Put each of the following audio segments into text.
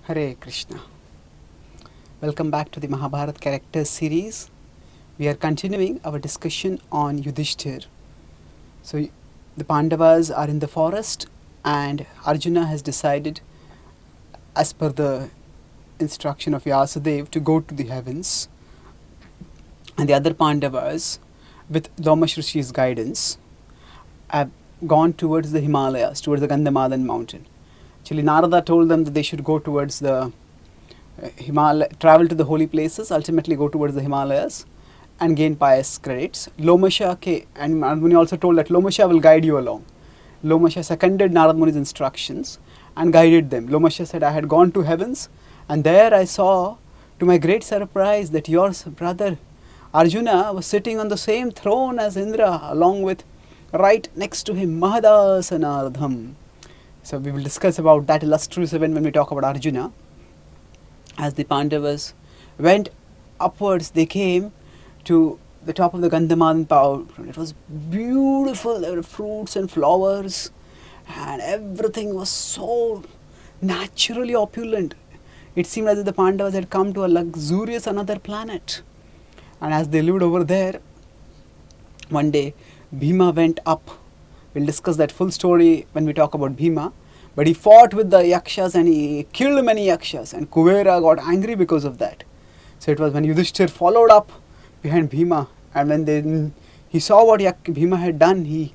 Hare Krishna. Welcome back to the Mahabharata Characters series. We are continuing our discussion on Yudhishtira. So, the Pandavas are in the forest and Arjuna has decided, as per the instruction of Vyasadeva, to go to the heavens. And the other Pandavas, with Lomash Rishi's guidance, have gone towards the Himalayas, towards the Gandhamadan mountain. Actually, Narada told them that they should go towards the travel to the holy places, ultimately go towards the Himalayas and gain pious credits. Lomasha and Narada Muni also told that Lomasha will guide you along. Lomasha seconded Narada Muni's instructions and guided them. Lomasha said, I had gone to heavens and there I saw, to my great surprise, that your brother Arjuna was sitting on the same throne as Indra, along with right next to him Mahadasanardham. So we will discuss about that illustrious event when we talk about Arjuna. As the Pandavas went upwards, they came to the top of the Gandhamadan mountain. It was beautiful. There were fruits and flowers and everything was so naturally opulent. It seemed as if the Pandavas had come to a luxurious another planet. And as they lived over there, one day Bhima went up. We'll discuss that full story when we talk about Bhima. But he fought with the Yakshas and he killed many Yakshas, and Kuvera got angry because of that. So it was when Yudhishtira followed up behind Bhima, and when he saw what Bhima had done, he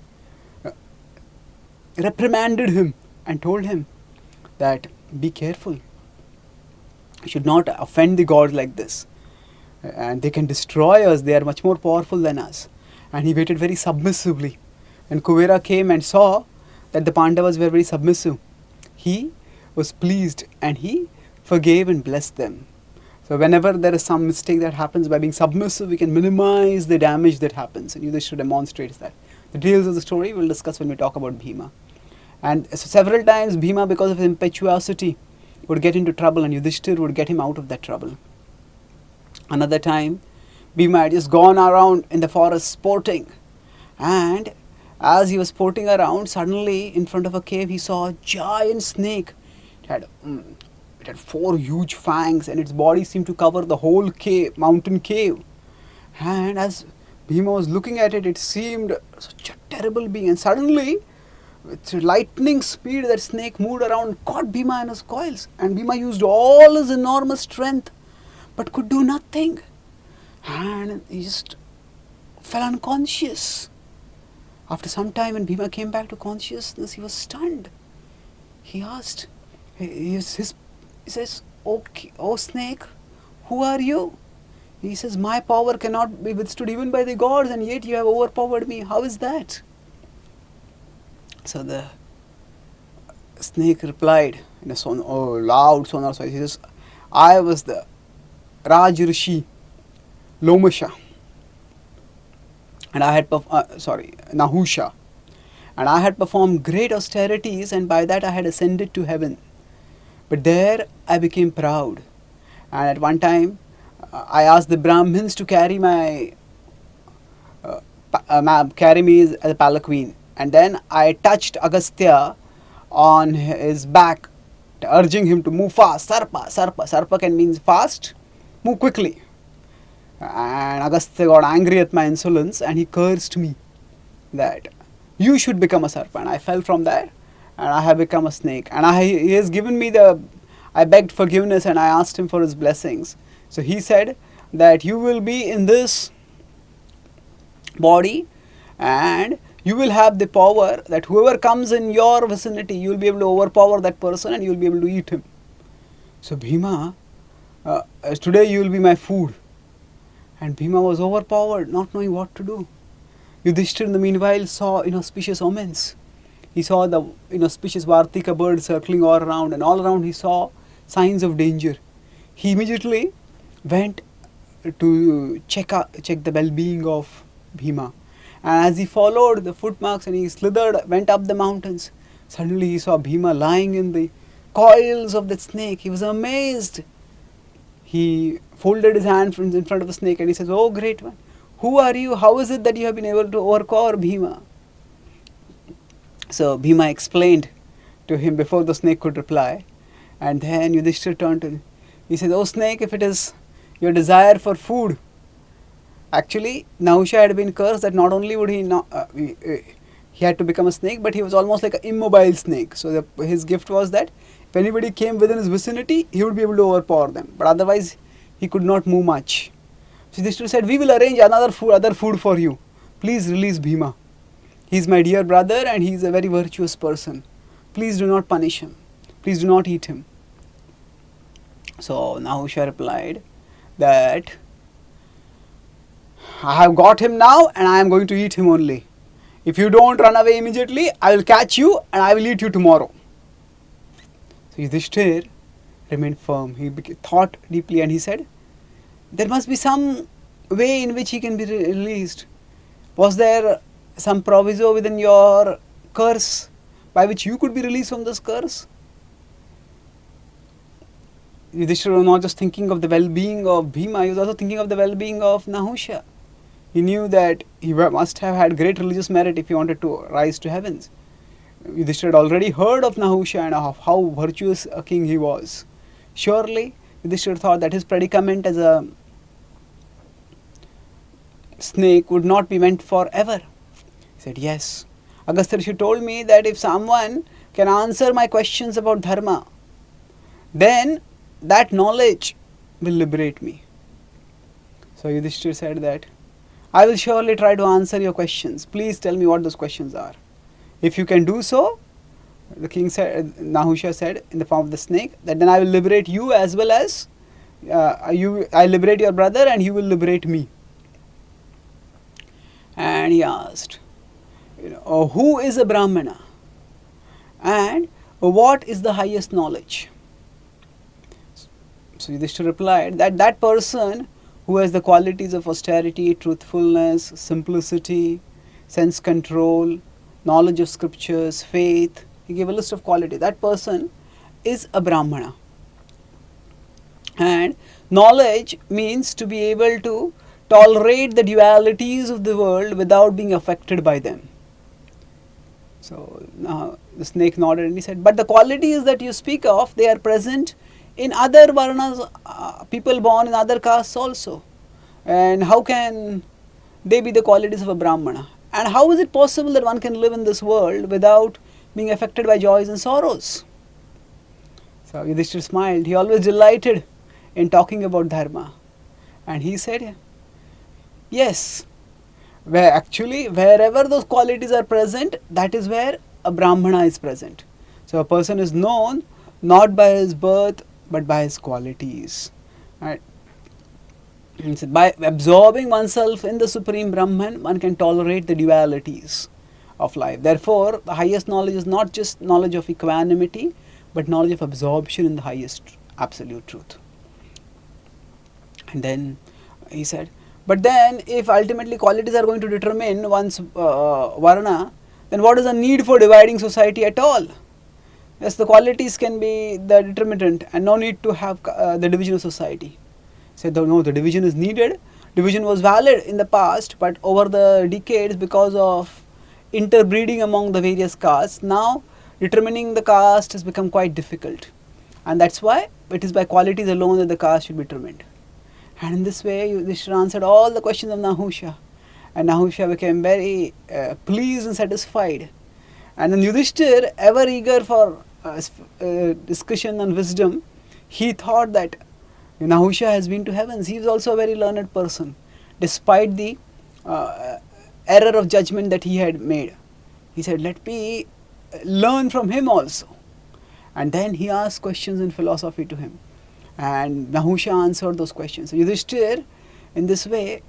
reprimanded him and told him that be careful. You should not offend the gods like this. And they can destroy us, they are much more powerful than us. And he waited very submissively. When Kuvera came and saw that the Pandavas were very submissive, he was pleased and he forgave and blessed them. So whenever there is some mistake that happens, by being submissive, we can minimize the damage that happens. And Yudhishthira demonstrates that. The details of the story we will discuss when we talk about Bhima. And so several times Bhima, because of his impetuosity, would get into trouble and Yudhishthira would get him out of that trouble. Another time, Bhima had just gone around in the forest sporting, and as he was sporting around, suddenly in front of a cave he saw a giant snake. It had 4 huge fangs and its body seemed to cover the whole mountain cave. And as Bhima was looking at it, it seemed such a terrible being. And suddenly, with lightning speed, that snake moved around, caught Bhima in his coils. And Bhima used all his enormous strength, but could do nothing. And he just fell unconscious. After some time, when Bhima came back to consciousness, he was stunned. He asked, he says, oh snake, who are you? He says, my power cannot be withstood even by the gods, and yet you have overpowered me. How is that? So the snake replied in a loud sonorous voice. He says, I was the Raj Rishi, Lomasha. And I had Nahusha, and I had performed great austerities, and by that I had ascended to heaven. But there I became proud, and at one time I asked the Brahmins to carry me as a palanquin, and then I touched Agastya on his back, urging him to move fast. Sarpa can mean fast, move quickly. And Agastya got angry at my insolence and he cursed me that you should become a sarpa. And I fell from there and I have become a snake. And he has given me I begged forgiveness and I asked him for his blessings. So he said that you will be in this body and you will have the power that whoever comes in your vicinity, you will be able to overpower that person and you will be able to eat him. So Bhima, today you will be my food. And Bhima was overpowered, not knowing what to do. Yudhishthira in the meanwhile saw inauspicious omens. He saw the inauspicious Vartika bird circling all around, and all around he saw signs of danger. He immediately went to check the well-being of Bhima. And as he followed the footmarks and he went up the mountains, suddenly he saw Bhima lying in the coils of that snake. He was amazed. He folded his hand in front of the snake and he says, oh great one, who are you? How is it that you have been able to overpower Bhima? So Bhima explained to him before the snake could reply And then Yudhisthira turned to him. He said, "Oh snake, if it is your desire for food." Actually, Nahusha had been cursed that not only would he not, he had to become a snake, but he was almost like an immobile snake. So his gift was that if anybody came within his vicinity, he would be able to overpower them. But otherwise, he could not move much. So Yudhisthira said, "We will arrange other food for you. Please release Bhima. He is my dear brother and he is a very virtuous person. Please do not punish him. Please do not eat him." So Nahusha replied that, "I have got him now and I am going to eat him only. If you don't run away immediately, I will catch you and I will eat you tomorrow." So Yudhisthira remained firm. He thought deeply and he said, "There must be some way in which he can be released. Was there some proviso within your curse by which you could be released from this curse?" Yudhishthira was not just thinking of the well-being of Bhima, he was also thinking of the well-being of Nahusha. He knew that he must have had great religious merit if he wanted to rise to heavens. Yudhishthira had already heard of Nahusha and of how virtuous a king he was. Surely, Yudhishthira thought that his predicament as a snake would not be meant forever. He said, "Yes, Agastya Rishi told me that if someone can answer my questions about dharma, then that knowledge will liberate me." So Yudhishthira said that, "I will surely try to answer your questions. Please tell me what those questions are. If you can do so," the king said, Nahusha said in the form of the snake, "that then I will liberate you as well as I liberate your brother and you will liberate me." And he asked, "Who is a Brahmana? And what is the highest knowledge?" So Yudhishthira replied that that person who has the qualities of austerity, truthfulness, simplicity, sense control, knowledge of scriptures, faith, he gave a list of qualities. That person is a Brahmana. And knowledge means to be able to tolerate the dualities of the world without being affected by them. So now the snake nodded and he said, "But the qualities that you speak of, they are present in other varnas, people born in other castes also. And how can they be the qualities of a Brahmana? And how is it possible that one can live in this world without being affected by joys and sorrows?" So Yudhishthira smiled. He always delighted in talking about dharma. And he said, "Yes, wherever those qualities are present, that is where a Brahmana is present." So a person is known not by his birth but by his qualities. Right? By absorbing oneself in the Supreme Brahman, one can tolerate the dualities of life. Therefore, the highest knowledge is not just knowledge of equanimity, but knowledge of absorption in the highest absolute truth. And then he said, "But then if ultimately qualities are going to determine one's varna, then what is the need for dividing society at all? Yes, the qualities can be the determinant and no need to have the division of society." He said, "No, the division is needed. Division was valid in the past, but over the decades, because of interbreeding among the various castes, now determining the caste has become quite difficult. And that's why it is by qualities alone that the caste should be determined." And in this way, Yudhishthira answered all the questions of Nahusha. And Nahusha became very pleased and satisfied. And then Yudhishthira, ever eager for discussion and wisdom, he thought that Nahusha has been to heavens. He is also a very learned person, despite the error of judgment that he had made. He said, "Let me learn from him also." And then he asked questions in philosophy to him. And Nahusha answered those questions. So Yudhishthira, in this way,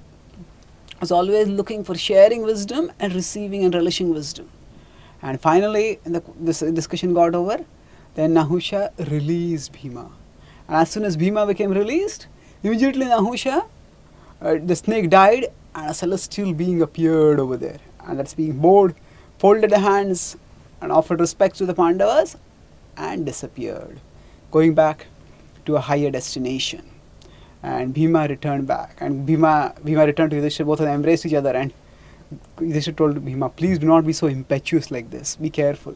was always looking for sharing wisdom and receiving and relishing wisdom. And finally, this discussion got over. Then Nahusha released Bhima. And as soon as Bhima became released, immediately Nahusha, the snake died and a celestial being appeared over there. And that's being bored, folded the hands and offered respects to the Pandavas and disappeared, going back to a higher destination. And Bhima returned back. And Bhima returned to Yudhishthira. Both of them embraced each other. And Yudhishthira told Bhima, "Please do not be so impetuous like this. Be careful."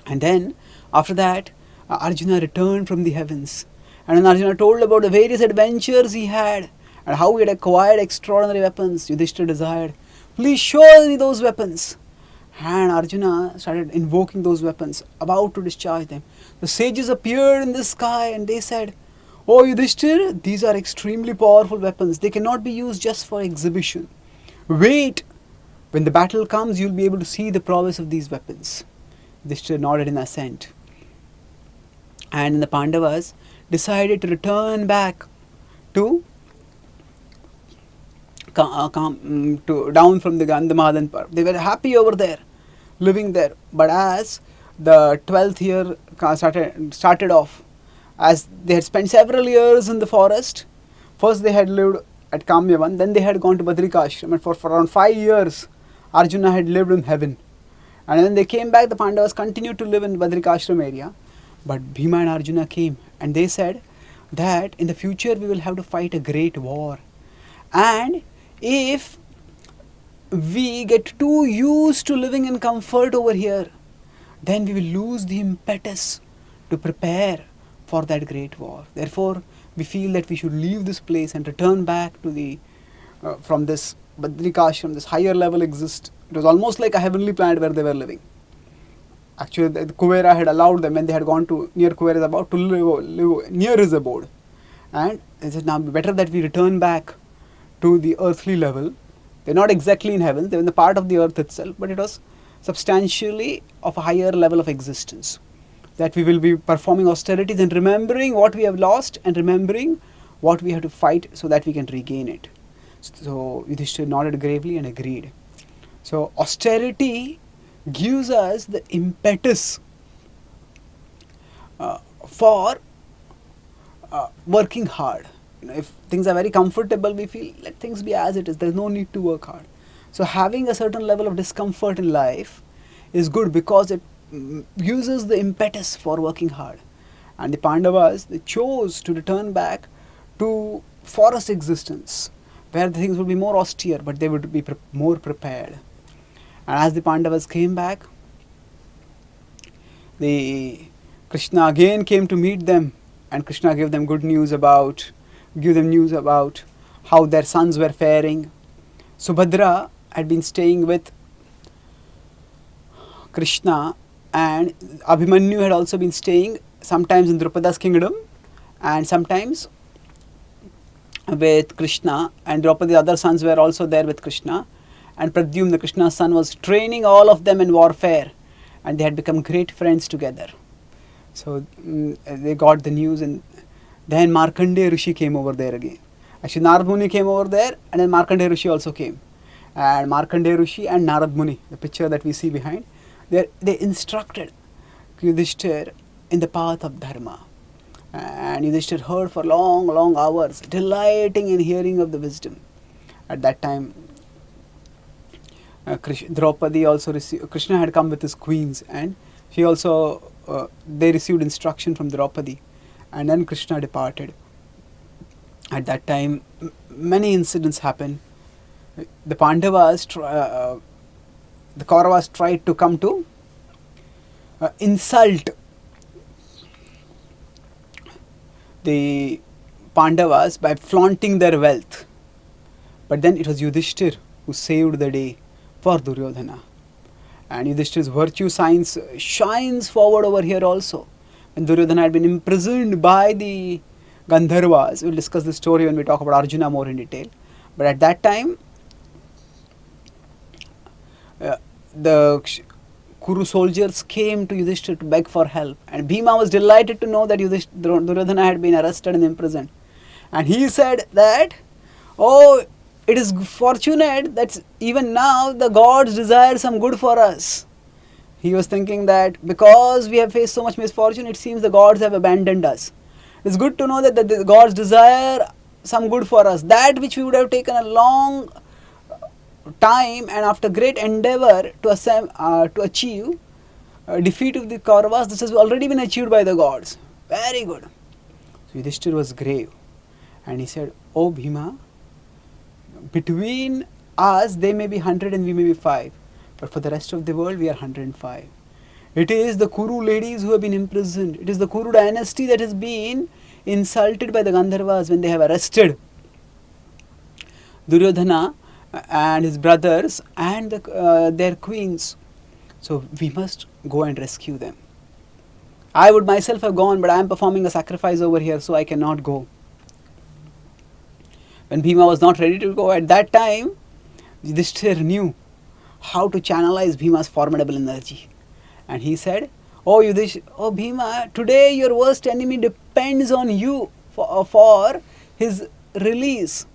And then, after that, Arjuna returned from the heavens. And when Arjuna told about the various adventures he had and how he had acquired extraordinary weapons, Yudhishthira desired, please show me those weapons. And Arjuna started invoking those weapons, about to discharge them. The sages appeared in the sky and they said, "O Yudhishthira, these are extremely powerful weapons. They cannot be used just for exhibition. Wait, when the battle comes, you will be able to see the prowess of these weapons." Yudhishthira nodded in assent. And the Pandavas decided to return back to down from the Gandhamadhan. They were happy over there, living there. But as the 12th year started off, as they had spent several years in the forest, first they had lived at Kamyavan, then they had gone to Badrikashram, and for around 5 years Arjuna had lived in heaven. And when they came back, the Pandavas continued to live in Badrikashram area. But Bhima and Arjuna came and they said that in the future we will have to fight a great war. And if we get too used to living in comfort over here, then we will lose the impetus to prepare for that great war. Therefore, we feel that we should leave this place and return back to the from this Badrikashram, this higher level exist. It was almost like a heavenly planet where they were living. Actually, the Kuvera had allowed them when they had gone to near Kuvera's about to live near his abode. And they said, now better that we return back to the earthly level. They're not exactly in heaven, they're in the part of the earth itself, but it was substantially of a higher level of existence. That we will be performing austerities and remembering what we have lost and remembering what we have to fight so that we can regain it. So Yudhishthira nodded gravely and agreed. So austerity gives us the impetus for working hard. If things are very comfortable, we feel let things be as it is. There is no need to work hard. So having a certain level of discomfort in life is good because it uses the impetus for working hard. And the Pandavas, they chose to return back to forest existence, where the things would be more austere, but they would be more prepared. And as the Pandavas came back, the Krsna again came to meet them, and Krsna gave them news about how their sons were faring. Subhadra had been staying with Krsna, and Abhimanyu had also been staying sometimes in Drupada's kingdom and sometimes with Krsna, and Draupadi's other sons were also there with Krsna. And Pradyumna, Krishna's son, was training all of them in warfare, and they had become great friends together. So they got the news, and then Markandeya Rishi came over there again. Actually, Narad Muni came over there, and then Markandeya Rishi also came. And Markandeya Rishi and Narad Muni, the picture that we see behind, they instructed Yudhishthira in the path of Dharma. And Yudhishthira heard for long hours, delighting in hearing of the wisdom. At that time, Draupadi also received, Krishna had come with his queens, and she also, they received instruction from Draupadi, and then Krishna departed. At that time, many incidents happened. The Pandavas, the Kauravas tried to come to insult the Pandavas by flaunting their wealth. But then it was Yudhishthira who saved the day for Duryodhana. And Yudhishthira's virtue shines forward over here also. When Duryodhana had been imprisoned by the Gandharvas, we'll discuss the story when we talk about Arjuna more in detail. But at that time, the Kuru soldiers came to Yudhishthira to beg for help. And Bhima was delighted to know that Duryodhana had been arrested and imprisoned. And he said that, oh, it is fortunate that even now the gods desire some good for us. He was thinking that because we have faced so much misfortune, it seems the gods have abandoned us. It's good to know that the gods desire some good for us. That which we would have taken a long time and after great endeavor to achieve defeat of the Kauravas, this has already been achieved by the gods. Very good. So Yudhishthira was grave, and he said, "Oh Bhima, between us they may be 100 and we may be 5, but for the rest of the world we are 105. It is the Kuru ladies who have been imprisoned. It is the Kuru dynasty that has been insulted by the Gandharvas when they have arrested Duryodhana and his brothers and their queens. So we must go and rescue them. I would myself have gone, but I am performing a sacrifice over here, so I cannot go. When Bhima was not ready to go at that time, Yudhisthira knew how to channelize Bhima's formidable energy. And he said, "Oh oh Bhima, today your worst enemy depends on you for his release.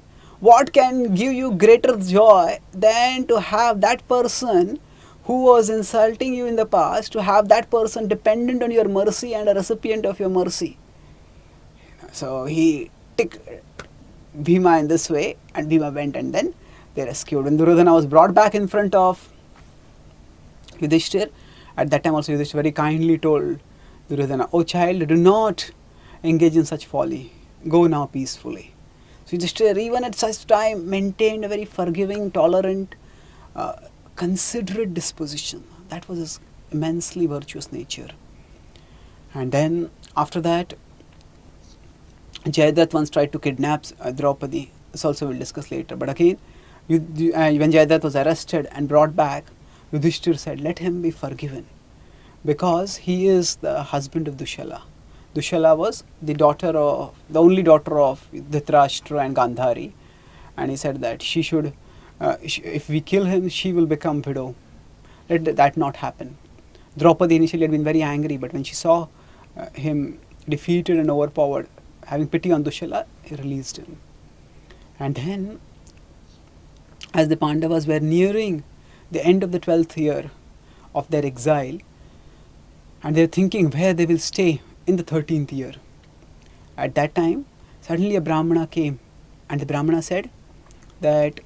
What can give you greater joy than to have that person who was insulting you in the past, to have that person dependent on your mercy and a recipient of your mercy?" So he took Bhima in this way, and Bhima went, and then they rescued. When Duryodhana was brought back in front of Yudhisthira, at that time also Yudhisthira very kindly told Duryodhana, "Oh child, do not engage in such folly. Go now peacefully." So Yudhisthira, even at such time, maintained a very forgiving, tolerant, considerate disposition. That was his immensely virtuous nature. And then after that, Jayadratha once tried to kidnap Draupadi. This also we'll discuss later. But again, when Jayadratha was arrested and brought back, Yudhishthira said, "Let him be forgiven, because he is the husband of Dushala." Dushala was the only daughter of Dhritarashtra and Gandhari, and he said that she should, if we kill him, she will become widow. Let that not happen. Draupadi initially had been very angry, but when she saw him defeated and overpowered, having pity on Dushala, he released him. And then, as the Pandavas were nearing the end of the 12th year of their exile, and they are thinking where they will stay in the 13th year, at that time, suddenly a Brahmana came, and the Brahmana said that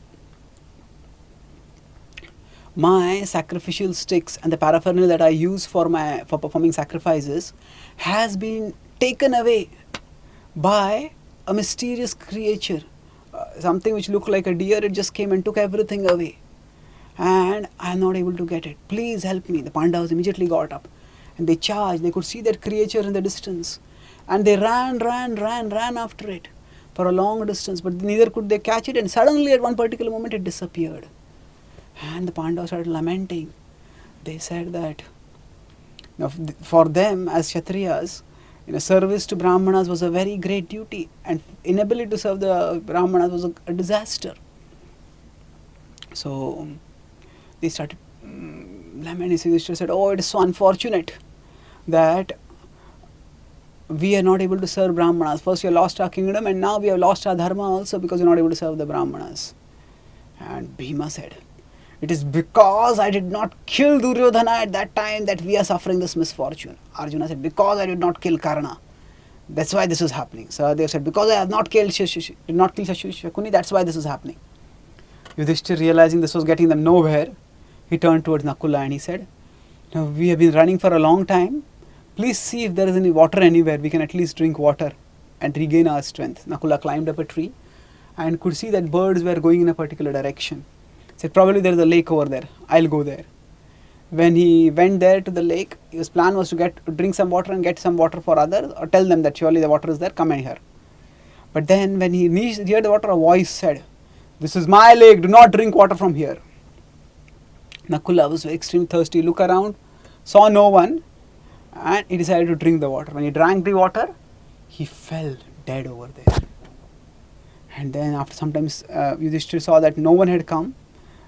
my sacrificial sticks and the paraphernalia that I use for performing sacrifices has been taken away by a mysterious creature, something which looked like a deer. It just came and took everything away, and I am not able to get it. Please help me." The Pandavas immediately got up and they charged. They could see that creature in the distance, and they ran after it for a long distance, but neither could they catch it, and suddenly at one particular moment it disappeared. And the Pandavas started lamenting. They said that for them as Kshatriyas, service to Brahmanas was a very great duty, and inability to serve the Brahmanas was a disaster. So they started lamenting. Yudhishthira said, "Oh, it is so unfortunate that we are not able to serve Brahmanas. First we have lost our kingdom, and now we have lost our dharma also, because we are not able to serve the Brahmanas." And Bhima said, "It is because I did not kill Duryodhana at that time that we are suffering this misfortune." Arjuna said, "Because I did not kill Karna, that's why this is happening." So they said, "Because I have not killed Shakuni, that's why this is happening." Yudhishthira, realizing this was getting them nowhere, he turned towards Nakula and he said, "Now we have been running for a long time. Please see if there is any water anywhere. We can at least drink water and regain our strength." Nakula climbed up a tree and could see that birds were going in a particular direction. Said, "Probably there is a lake over there. I'll go there." When he went there to the lake, his plan was to drink some water and get some water for others, or tell them that surely the water is there, come in here. But then when he reached near the water, a voice said, "This is my lake, do not drink water from here." Nakula was extremely thirsty, looked around, saw no one, and he decided to drink the water. When he drank the water, he fell dead over there. And then after some time, Yudhishthira saw that no one had come.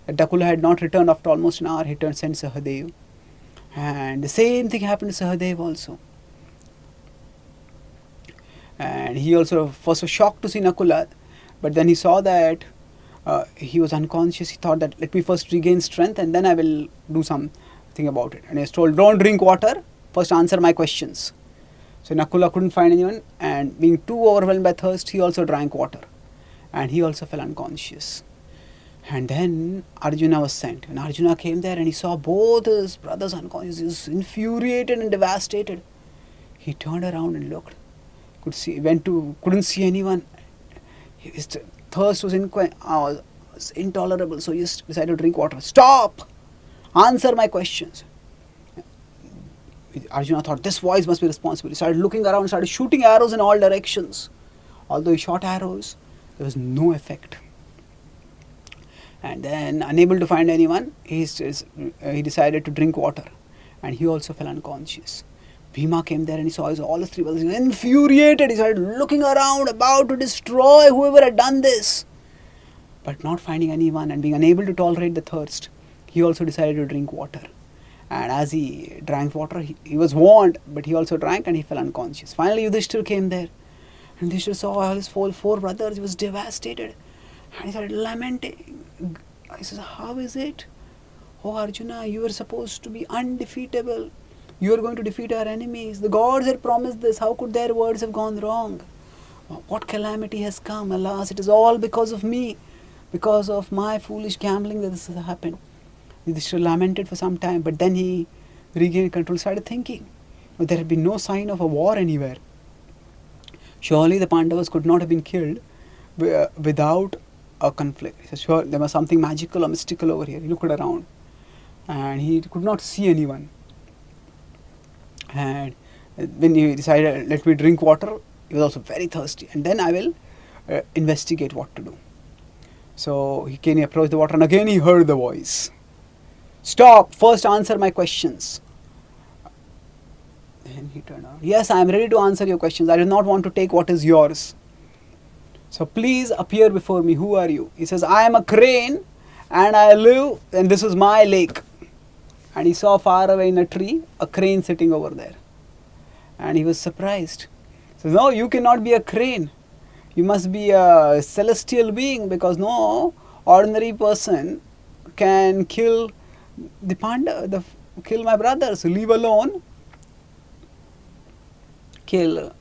Nakula had not returned after almost an hour. He sent Sahadev, and the same thing happened to Sahadev also. And he also first was shocked to see Nakula, but then he saw that he was unconscious. He thought that, let me first regain strength and then I will do something about it. And he was told, "Don't drink water, first answer my questions." So Nakula couldn't find anyone, and being too overwhelmed by thirst, he also drank water, and he also fell unconscious. And then Arjuna was sent. When Arjuna came there and he saw both his brothers unconscious, he was infuriated and devastated. He turned around and looked. Couldn't see anyone. His thirst was intolerable, so he decided to drink water. "Stop! Answer my questions." Arjuna thought this voice must be responsible. He started looking around, started shooting arrows in all directions. Although he shot arrows, there was no effect. And then, unable to find anyone, he decided to drink water, and he also fell unconscious. Bhima came there and he saw all his three brothers. He was infuriated. He started looking around, about to destroy whoever had done this. But not finding anyone and being unable to tolerate the thirst, he also decided to drink water. And as he drank water, he was warned, but he also drank and he fell unconscious. Finally, Yudhisthira came there, and Yudhisthira saw all his four brothers. He was devastated, and he started lamenting. He says, "How is it? Oh Arjuna, you were supposed to be undefeatable. You are going to defeat our enemies. The gods had promised this. How could their words have gone wrong? What calamity has come? Alas, it is all because of me, because of my foolish gambling that this has happened." Yudhisthira lamented for some time, but then he regained control, started thinking. There had been no sign of a war anywhere. Surely the Pandavas could not have been killed without a conflict. He said, sure, there was something magical or mystical over here. He looked around and he could not see anyone. And when he decided, let me drink water, he was also very thirsty. And then I will investigate what to do. So he approached the water, and again he heard the voice. Stop, first answer my questions. Then he turned around. Yes, I am ready to answer your questions. I do not want to take what is yours. So please appear before me. Who are you? He says, I am a crane and I live, and this is my lake. And he saw far away in a tree a crane sitting over there. And he was surprised. He says, no, you cannot be a crane. You must be a celestial being, because no ordinary person can kill the Pandava, kill my brothers, leave alone kill.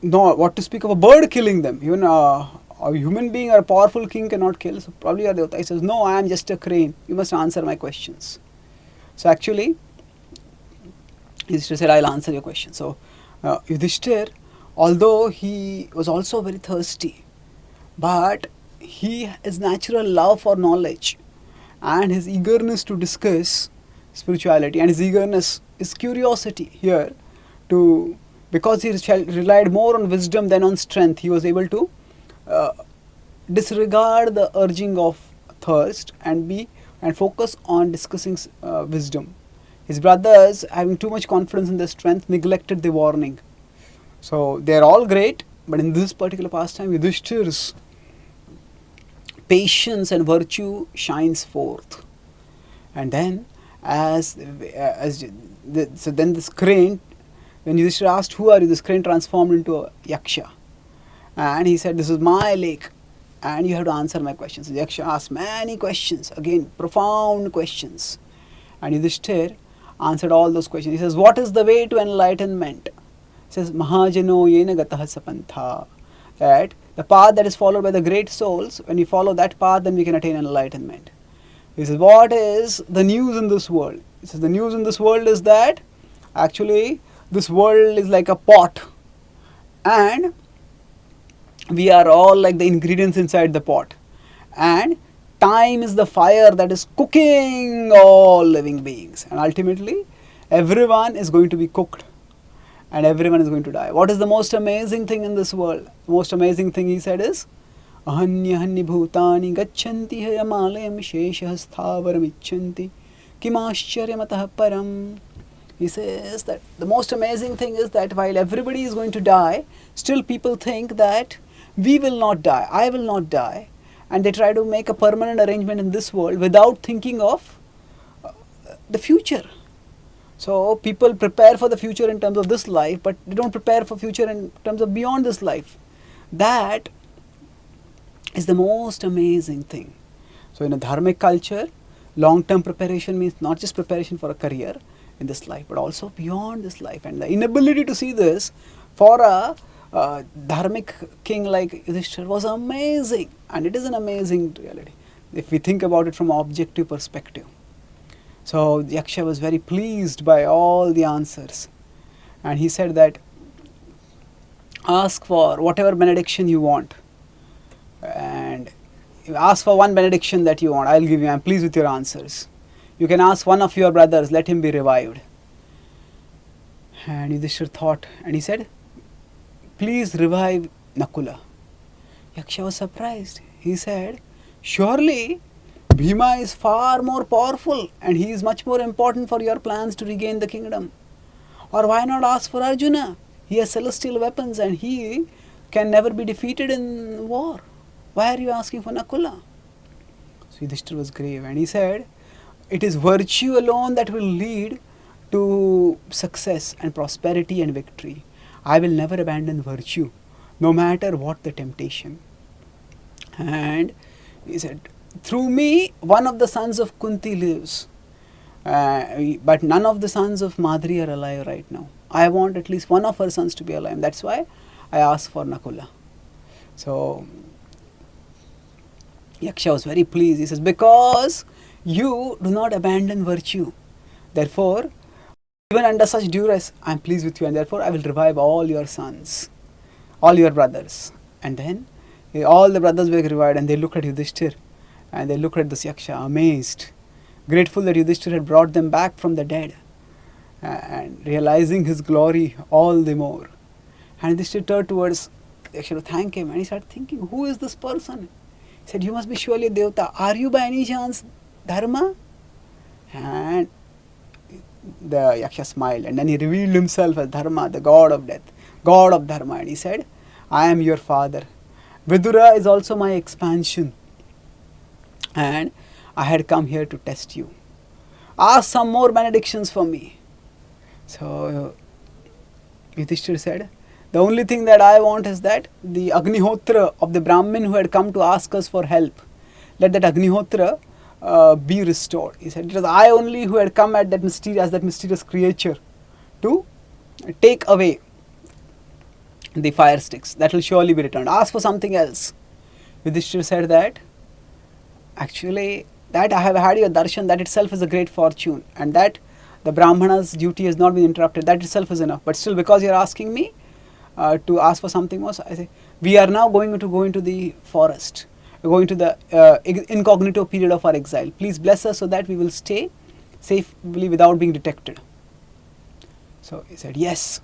No, what to speak of a bird killing them. Even a human being or a powerful king cannot kill. So probably Devata. He says, no, I am just a crane. You must answer my questions. So actually, Yudhisthira said, I'll answer your question. So Yudhisthira, although he was also very thirsty, but his natural love for knowledge and his eagerness to discuss spirituality and his eagerness, his curiosity here, because he relied more on wisdom than on strength, he was able to disregard the urging of thirst and focus on discussing wisdom. His brothers, having too much confidence in their strength, neglected the warning. So they are all great, but in this particular pastime, Yudhishthira's patience and virtue shines forth. And then, so then this crane, when Yudhishthira asked, who are you? This crane transformed into a Yaksha. And he said, this is my lake, and you have to answer my questions. So Yaksha asked many questions, again, profound questions. And Yudhishthira answered all those questions. He says, what is the way to enlightenment? He says, Mahajano yena gataha sapantha. That the path that is followed by the great souls, when we follow that path, then we can attain enlightenment. He says, what is the news in this world? He says, the news in this world is that actually this world is like a pot, and we are all like the ingredients inside the pot, and time is the fire that is cooking all living beings, and ultimately everyone is going to be cooked and everyone is going to die. What is the most amazing thing in this world? The most amazing thing, he said, is ahanya bhutani gacchanti hayamalayam sheshah sthavaram icchanti kimascharyamatah param. He says that the most amazing thing is that while everybody is going to die, still people think that we will not die, I will not die, and they try to make a permanent arrangement in this world without thinking of the future. So people prepare for the future in terms of this life, but they don't prepare for future in terms of beyond this life. That is the most amazing thing. So in a dharmic culture, long-term preparation means not just preparation for a career in this life, but also beyond this life. And the inability to see this for a dharmic king like Yudhishthira was amazing. And it is an amazing reality if we think about it from an objective perspective. So Yaksha was very pleased by all the answers. And he said that, ask for whatever benediction you want. And ask for one benediction that you want, I will give you, I am pleased with your answers. You can ask one of your brothers, let him be revived. And Yudhishthira thought, and he said, please revive Nakula. Yaksha was surprised. He said, surely Bhima is far more powerful and he is much more important for your plans to regain the kingdom. Or why not ask for Arjuna? He has celestial weapons and he can never be defeated in war. Why are you asking for Nakula? So Yudhishthira was grave and he said, it is virtue alone that will lead to success and prosperity and victory. I will never abandon virtue, no matter what the temptation. And he said, through me, one of the sons of Kunti lives, but none of the sons of Madri are alive right now. I want at least one of her sons to be alive. That's why I asked for Nakula. So Yaksha was very pleased. He says, because you do not abandon virtue, therefore, even under such duress, I am pleased with you, and therefore I will revive all your sons, all your brothers. And then all the brothers were revived, and they looked at Yudhishthira, and they looked at this Yaksha, amazed, grateful that Yudhishthira had brought them back from the dead, and realizing his glory all the more. And Yudhishthira turned towards Yaksha to thank him, and he started thinking, who is this person? He said, you must be surely a Devata. Are you by any chance Dharma? And the Yaksha smiled, and then he revealed himself as Dharma, the god of death, god of Dharma. And he said, I am your father. Vidura is also my expansion. And I had come here to test you. Ask some more benedictions for me. So Yudhishthira said, the only thing that I want is that the Agnihotra of the Brahmin who had come to ask us for help, let that Agnihotra be restored. He said, it was I only who had come at that mysterious creature to take away the fire sticks. That will surely be returned. Ask for something else. Yudhishthira said that, actually, that I have had your darshan, that itself is a great fortune, and that the Brahmana's duty has not been interrupted, that itself is enough. But still, because you are asking me to ask for something more, so I say, we are now going to go into the forest. We are going to the incognito period of our exile. Please bless us so that we will stay safely without being detected. So he said, yes,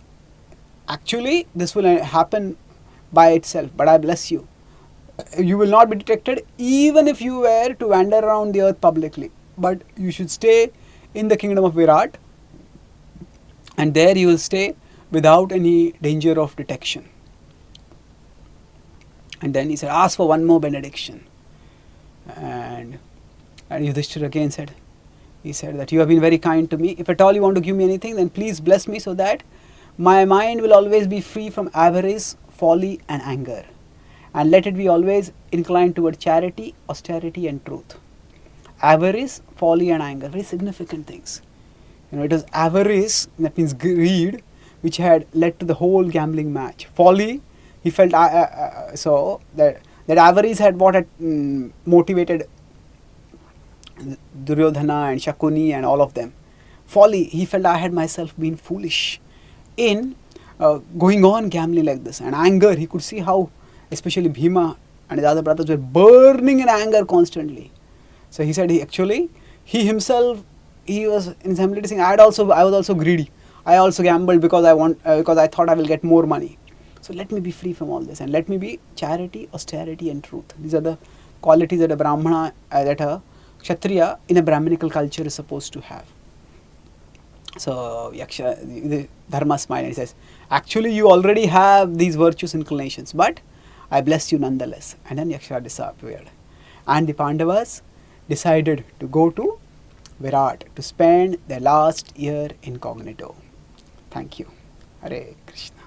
actually this will happen by itself, but I bless you. You will not be detected even if you were to wander around the earth publicly, but you should stay in the kingdom of Virat, and there you will stay without any danger of detection. And then he said, ask for one more benediction. And Yudhishthira again said, he said that you have been very kind to me. If at all you want to give me anything, then please bless me so that my mind will always be free from avarice, folly and anger. And let it be always inclined toward charity, austerity and truth. Avarice, folly and anger, very significant things. It was avarice, that means greed, which had led to the whole gambling match. Folly, he felt so that avarice had what had motivated Duryodhana and Shakuni and all of them. Folly, he felt I had myself been foolish in going on gambling like this. And anger, he could see how especially Bhima and his other brothers were burning in anger constantly. So he said he himself, he was in his humility saying, I was also greedy. I also gambled because I thought I will get more money. So let me be free from all this and let me be charity, austerity and truth. These are the qualities that a Brahmana, that a Kshatriya in a Brahminical culture is supposed to have. So Yaksha, the Dharma smiled and he says, actually you already have these virtuous inclinations, but I bless you nonetheless. And then Yaksha disappeared. And the Pandavas decided to go to Virat to spend their last year incognito. Thank you. Hare Krishna.